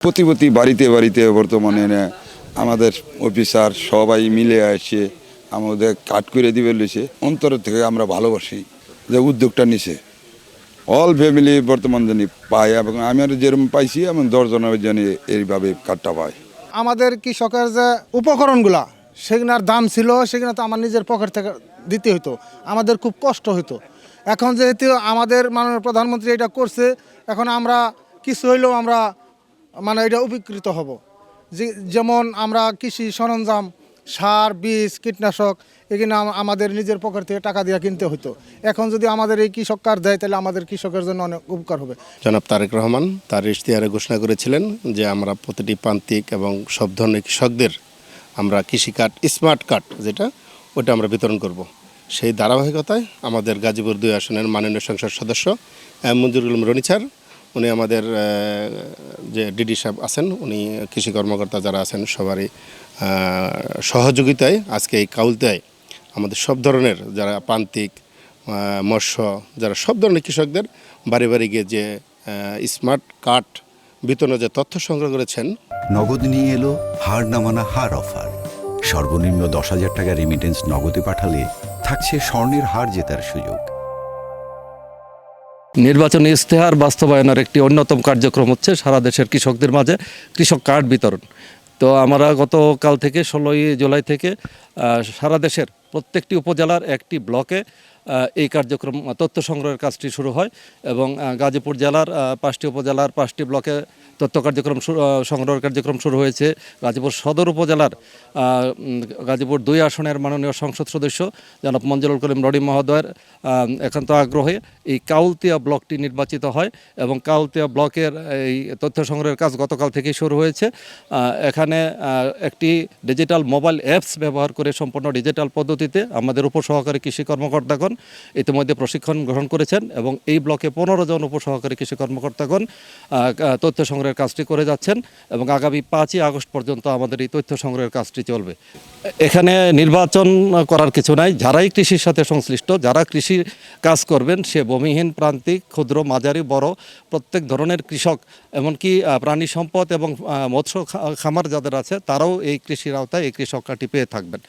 প্রতি বাড়িতে বাড়িতে বর্তমানে আমাদের অফিসার সবাই মিলে আসে আমাদের কাট করে দিবে লইছে। অন্তর থেকে আমরা ভালোবাসি যে উদ্যোগটা নিছে। অল ফ্যামিলি বর্তমান জানি পায় এবং আমি আর যেরকম পাইছি এবং 10 জনের জানি এইভাবে কার্ডটা পায়। আমাদের কৃষকের যে উপকরণগুলা সেগুলোর দাম ছিল, সেগুলো তো আমার নিজের পকেট থেকে দিতে হতো, আমাদের খুব কষ্ট হতো। এখন যেহেতু আমাদের মাননীয় প্রধানমন্ত্রী এটা করছে, এখন আমরা কিছু হইলেও আমরা এটা উপকৃত হব। যেমন আমরা কৃষি সরঞ্জাম, সার, বীজ, কীটনাশক এগুলো আমাদের নিজের পকেট থেকে টাকা দিয়ে কিনতে হতো। এখন যদি আমাদের এই কৃষক কার্ড দেয় তাহলে আমাদের কৃষকের জন্য অনেক উপকার হবে। জনাব তারেক রহমান তার ইশতেহারে ঘোষণা করেছিলেন যে আমরা প্রতিটি প্রান্তিক এবং সব ধরনের কৃষকদের আমরা কৃষি কার্ড, স্মার্ট কার্ড যেটা, ওটা আমরা বিতরণ করব। সেই ধারাবাহিকতায় আমাদের গাজীপুর 2 আসনের মাননীয় সংসদ সদস্য মঞ্জুরুল আলম রনি স্যার, উনি আমাদের যে ডিডি সাহেব আছেন, উনি কৃষি কর্মকর্তা যারা আছেন সবারই সহযোগিতায় আজকে এই কাউলতায় আমাদের সব ধরনের যারা প্রান্তিক, মৎস্য, যারা সব ধরনের কৃষকদের বাড়ি বাড়ি গিয়ে যে স্মার্ট কার্ড বিতরণের যে তথ্য সংগ্রহ করেছেন। নগদ নিয়ে এলো হার না মানা হার অফার। সর্বনিম্ন 10,000 টাকা রেমিটেন্স নগদে পাঠালে থাকছে স্বর্ণের হার জেতার সুযোগ। নির্বাচনী ইশতেহার বাস্তবায়নের একটি অন্যতম কার্যক্রম হচ্ছে সারা দেশের কৃষকদের মাঝে কৃষক কার্ড বিতরণ। তো আমরা গতকাল থেকে 16ই জুলাই থেকে সারা দেশের প্রত্যেকটি উপজেলার একটি ব্লকে এই কার্যক্রম তথ্য সংগ্রহের কাজটি শুরু হয় এবং গাজীপুর জেলার 5টি উপজেলার 5টি ব্লকে তথ্য কার্যক্রম সংগ্রহের কার্যক্রম শুরু হয়েছে। গাজীপুর সদর উপজেলার গাজীপুর 2 আসনের মাননীয় সংসদ সদস্য জনাব মঞ্জুরুল করিম রনি মহোদয়ের একান্ত আগ্রহে এই কাউলতিয়া ব্লকটি নির্বাচিত হয় এবং কাউলতিয়া ব্লকের এই তথ্য সংগ্রহের কাজ গতকাল থেকেই শুরু হয়েছে। এখানে একটি ডিজিটাল মোবাইল অ্যাপস ব্যবহার করে সম্পূর্ণ ডিজিটাল পদ্ধতিতে আমাদের উপসহকারী কৃষি কর্মকর্তাগণ ইতিমধ্যে প্রশিক্ষণ গ্রহণ করেছেন এবং এই ব্লকে 15 জন উপসহকারী কৃষি কর্মকর্তাগণ তথ্য সংগ্রহের কাজটি করে যাচ্ছেন এবং আগামী 5ই আগস্ট পর্যন্ত আমাদের এই তথ্য সংগ্রহের কাজটি চলবে। এখানে নির্বাচন করার কিছু নাই, যারাই কৃষির সাথে সংশ্লিষ্ট, যারা কৃষি কাজ করবেন, সে ভূমিহীন, প্রান্তিক, ক্ষুদ্র, মাঝারি, বড় প্রত্যেক ধরনের কৃষক, এমনকি প্রাণী সম্পদ এবং মৎস্য খামার যাদের আছে তারাও এই কৃষির আওতায় এই কৃষক কার্ডটি পেয়ে থাকবেন।